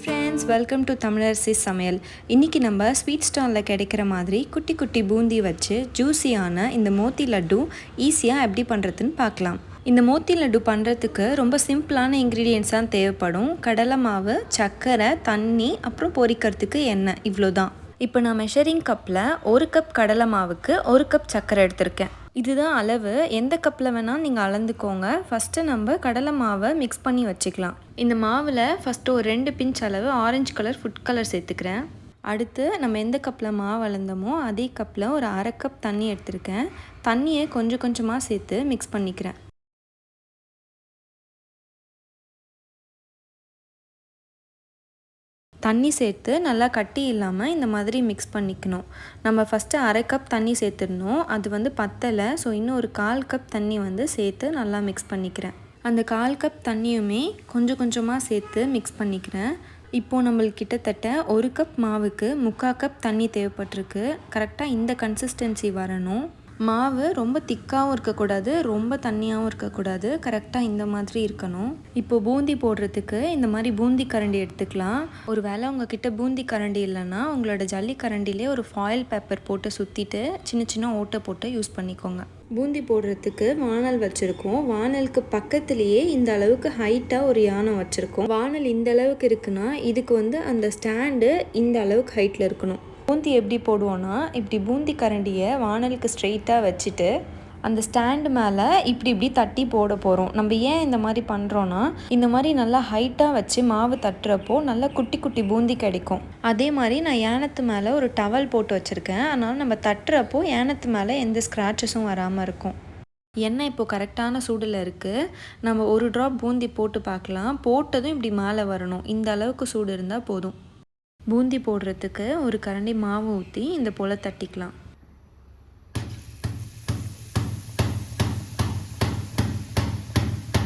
friends, welcome to Tamilarasi சமையல். இன்னைக்கு நம்ம ஸ்வீட் ஸ்டால்ல கிடைக்கிற மாதிரி குட்டி குட்டி பூந்தி வச்சு ஜூஸியான இந்த மோத்தி லட்டு ஈஸியாக எப்படி பண்ணுறதுன்னு பார்க்கலாம். இந்த மோத்தி லட்டு பண்ணுறதுக்கு ரொம்ப சிம்பிளான இன்க்ரீடியன்ஸ் தான் தேவைப்படும். கடலை மாவு, சர்க்கரை, தண்ணி, அப்புறம் பொரிக்கிறதுக்கு எண்ணெய், இவ்வளோதான். இப்போ நான் மெஷரிங் கப்பில் 1 கப் கடலை மாவுக்கு 1 கப் சர்க்கரை எடுத்திருக்கேன். இதுதான் அளவு. எந்த கப்பில் வேணால் நீங்கள் அளந்துக்கோங்க. ஃபஸ்ட்டு நம்ம கடலை மாவை மிக்ஸ் பண்ணி வச்சுக்கலாம். இந்த மாவில் ஃபஸ்ட்டு ஒரு 2 பிஞ்ச் அளவு ஆரஞ்சு கலர் ஃபுட் கலர் சேர்த்துக்கிறேன். அடுத்து நம்ம எந்த கப்பில் மாவு அளந்தோமோ அதே கப்பில் ஒரு 1/2 கப் தண்ணி எடுத்திருக்கேன். தண்ணியை கொஞ்சம் கொஞ்சமாக சேர்த்து மிக்ஸ் பண்ணிக்கிறேன். தண்ணி சேர்த்து நல்லா கட்டி இல்லாமல் இந்த மாதிரி மிக்ஸ் பண்ணிக்கணும். நம்ம ஃபஸ்ட்டு 1/2 கப் தண்ணி சேர்த்துடணும். அது பத்தலை. ஸோ இன்னும் ஒரு 1/4 கப் தண்ணி சேர்த்து நல்லா மிக்ஸ் பண்ணிக்கிறேன். அந்த 1/4 கப் தண்ணியுமே கொஞ்சம் கொஞ்சமாக சேர்த்து மிக்ஸ் பண்ணிக்கிறேன். இப்போது நம்மளுக்கு கிட்டத்தட்ட 1 கப் மாவுக்கு 3/4 கப் தண்ணி தேவைப்பட்டிருக்கு. கரெக்டாக இந்த கன்சிஸ்டன்சி வரணும். மாவு ரொம்ப திக்காகவும் இருக்கக்கூடாது, ரொம்ப தண்ணியாகவும் இருக்கக்கூடாது, கரெக்டாக இந்த மாதிரி இருக்கணும். இப்போ பூந்தி போடுறதுக்கு இந்த மாதிரி பூந்தி கரண்டி எடுத்துக்கலாம். ஒரு வேளை உங்ககிட்ட பூந்தி கரண்டி இல்லைன்னா உங்களோட ஜல்லி கரண்டிலே ஒரு ஃபாயில் பேப்பர் போட்டு சுற்றிட்டு சின்ன சின்ன ஓட்டை போட்டு யூஸ் பண்ணிக்கோங்க. பூந்தி போடுறதுக்கு வானல் வச்சுருக்கோம். வானலுக்கு பக்கத்துலேயே இந்த அளவுக்கு ஹைட்டாக ஒரு யானை வச்சுருக்கோம். வானல் இந்த அளவுக்கு இருக்குன்னா இதுக்கு அந்த ஸ்டாண்டு இந்த அளவுக்கு ஹைட்டில் இருக்கணும். பூந்தி எப்படி போடுவோன்னா, இப்படி பூந்தி கரண்டியை வானலுக்கு ஸ்ட்ரெயிட்டாக வச்சுட்டு அந்த ஸ்டாண்டு மேலே இப்படி தட்டி போட போகிறோம். நம்ம ஏன் இந்த மாதிரி பண்ணுறோன்னா, இந்த மாதிரி நல்லா ஹைட்டாக வச்சு மாவு தட்டுறப்போ நல்லா குட்டி குட்டி பூந்தி கிடைக்கும். அதே மாதிரி நான் ஏனத்து மேலே ஒரு டவல் போட்டு வச்சுருக்கேன். அதனால் நம்ம தட்டுறப்போ ஏனத்து மேலே எந்த ஸ்க்ராச்சஸும் வராமல் இருக்கும். எண்ணெய் இப்போது கரெக்டான சூடில் இருக்குது. நம்ம ஒரு ட்ராப் பூந்தி போட்டு பார்க்கலாம். போட்டதும் இப்படி மேலே வரணும். இந்த அளவுக்கு சூடு இருந்தால் போதும். பூந்தி போடுறதுக்கு ஒரு கரண்டி மாவு ஊற்றி இந்த போல் தட்டிக்கலாம்.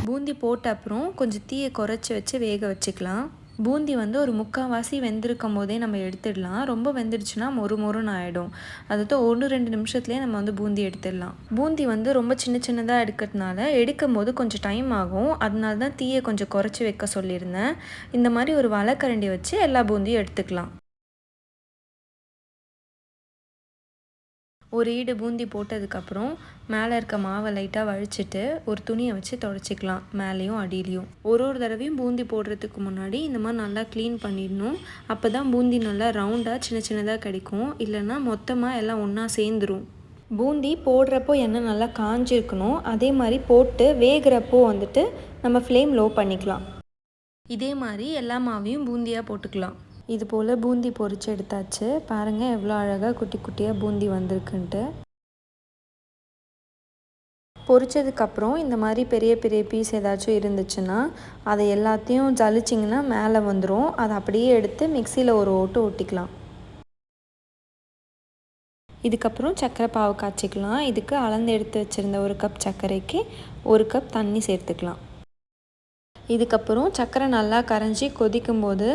பூந்தி போட்ட அப்புறம் கொஞ்சம் தீயை குறைச்சி வச்சு வேக வச்சுக்கலாம். பூந்தி ஒரு 3/4 வெந்திருக்கும் போதே நம்ம எடுத்துடலாம். ரொம்ப வெந்துடுச்சுன்னா மொறுன்னு ஆகிடும். அதாவது 1-2 நிமிஷத்துலேயே நம்ம பூந்தி எடுத்துடலாம். பூந்தி ரொம்ப சின்ன சின்னதாக எடுக்கிறதுனால எடுக்கும் போது கொஞ்சம் டைம் ஆகும். அதனால தான் தீயை கொஞ்சம் குறைச்சி வைக்க சொல்லியிருந்தேன். இந்த மாதிரி ஒரு வலைக்கரண்டி வச்சு எல்லா பூந்தியும் எடுத்துக்கலாம். ஒரு ஈடு பூந்தி போட்டதுக்கப்புறம் மேலே இருக்க மாவை லைட்டாக வழிச்சிட்டு ஒரு துணியை வச்சு துடைச்சிக்கலாம், மேலேயும் அடியிலையும். ஒரு தடவையும் பூந்தி போடுறதுக்கு முன்னாடி இந்த மாதிரி நல்லா க்ளீன் பண்ணிடணும். அப்போ தான் பூந்தி நல்லா ரவுண்டாக சின்ன சின்னதாக கிடைக்கும். இல்லைன்னா மொத்தமாக எல்லாம் ஒன்றா சேர்ந்துடும். பூந்தி போடுறப்போ எண்ணெய் நல்லா காஞ்சிருக்கணும். அதே மாதிரி போட்டு வேகிறப்போ நம்ம ஃப்ளேம் லோ பண்ணிக்கலாம். இதே மாதிரி எல்லா மாவையும் பூந்தியாக போட்டுக்கலாம். இது போல் பூந்தி பொரிச்சு எடுத்தாச்சு. பாருங்கள் எவ்வளோ அழகாக குட்டி குட்டியாக பூந்தி வந்திருக்குன்ட்டு. பொரிச்சதுக்கப்புறம் இந்த மாதிரி பெரிய பெரிய பீஸ் ஏதாச்சும் இருந்துச்சுன்னா அதை எல்லாத்தையும் ஜலிச்சிங்கன்னா மேலே வந்துடும். அதை அப்படியே எடுத்து மிக்சியில் ஒரு ஓட்டு ஒட்டிக்கலாம். இதுக்கப்புறம் சர்க்கரை பாவு காய்ச்சிக்கலாம். இதுக்கு அளந்து எடுத்து வச்சுருந்த 1 கப் சர்க்கரைக்கு 1 கப் தண்ணி சேர்த்துக்கலாம். இதுக்கப்புறம் சர்க்கரை நல்லா கரைஞ்சி கொதிக்கும் போது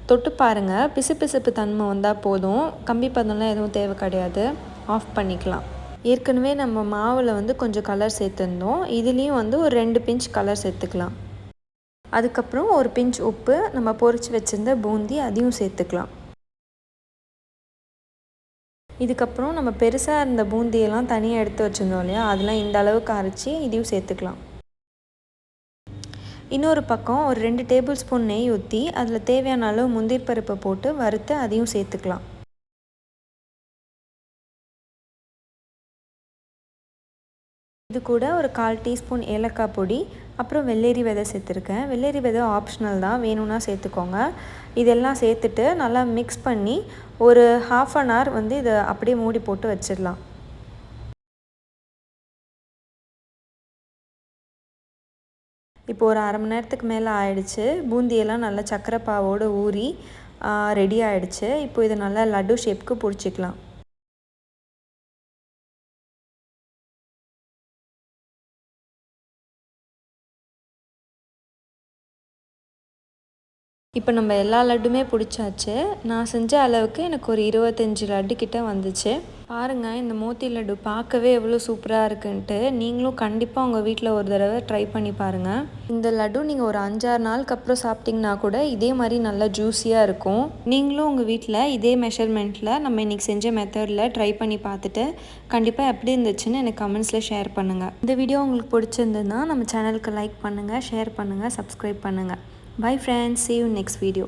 தொட்டு பாருங்கள். பிசுபிசுப்பு தன்மை வந்தால் போதும். கம்பி பதம்லாம் எதுவும் தேவை கிடையாது. ஆஃப் பண்ணிக்கலாம். ஏற்கனவே நம்ம மாவில் கொஞ்சம் கலர் சேர்த்துருந்தோம். இதுலேயும் ஒரு 2 பிஞ்ச் கலர் சேர்த்துக்கலாம். அதுக்கப்புறம் ஒரு பிஞ்ச் உப்பு, நம்ம பொரிச்சு வச்சுருந்த பூந்தி அதையும் சேர்த்துக்கலாம். இதுக்கப்புறம் நம்ம பெருசாக இருந்த பூந்தியெல்லாம் தனியாக எடுத்து வச்சுருந்தோம் இல்லையா, அதெல்லாம் இந்த அளவுக்கு அரைச்சி இதையும் சேர்த்துக்கலாம். இன்னொரு பக்கம் ஒரு 2 டேபிள் ஸ்பூன் நெய் ஊற்றி அதில் தேவையான அளவு முந்திரி பருப்பை போட்டு வறுத்து அதையும் சேர்த்துக்கலாம். இது கூட ஒரு 1/4 டீஸ்பூன் ஏலக்காய் பொடி, அப்புறம் வெள்ளரி விதை சேர்த்துருக்கேன். வெள்ளரி விதை ஆப்ஷனல் தான், வேணும்னா சேர்த்துக்கோங்க. இதெல்லாம் சேர்த்துட்டு நல்லா மிக்ஸ் பண்ணி ஒரு 1/2 அன் ஹவர் இதை அப்படியே மூடி போட்டு வச்சிடலாம். இப்போ ஒரு 1/2 மணி நேரத்துக்கு மேலே ஆயிடுச்சு. பூந்தியெல்லாம் நல்லா சர்க்கரை பாவோடு ஊறி ரெடி ஆகிடுச்சு. இப்போ இதை நல்லா லட்டு ஷேப்புக்கு பிடிச்சிக்கலாம். இப்போ நம்ம எல்லா லட்டுமே பிடிச்சாச்சு. நான் செஞ்ச அளவுக்கு எனக்கு ஒரு 25 லட்டு கிட்ட வந்துச்சு. பாருங்கள், இந்த மோத்தி லட்டு பார்க்கவே எவ்வளோ சூப்பராக இருக்குன்ட்டு. நீங்களும் கண்டிப்பாக உங்கள் வீட்டில் ஒரு தடவை ட்ரை பண்ணி பாருங்கள். இந்த லட்டு நீங்கள் ஒரு 5-6 நாளுக்கு அப்புறம் சாப்பிட்டிங்கன்னா கூட இதே மாதிரி நல்லா ஜூஸியாக இருக்கும். நீங்களும் உங்கள் வீட்டில் இதே மெஷர்மெண்ட்டில் நம்ம இன்றைக்கி செஞ்ச மெத்தடில் ட்ரை பண்ணி பார்த்துட்டு கண்டிப்பாக எப்படி இருந்துச்சுன்னு எனக்கு கமெண்ட்ஸில் ஷேர் பண்ணுங்கள். இந்த வீடியோ உங்களுக்கு பிடிச்சிருந்ததுன்னா நம்ம சேனலுக்கு லைக் பண்ணுங்கள், ஷேர் பண்ணுங்கள், சப்ஸ்கிரைப் பண்ணுங்கள். Bye friends, see you next video.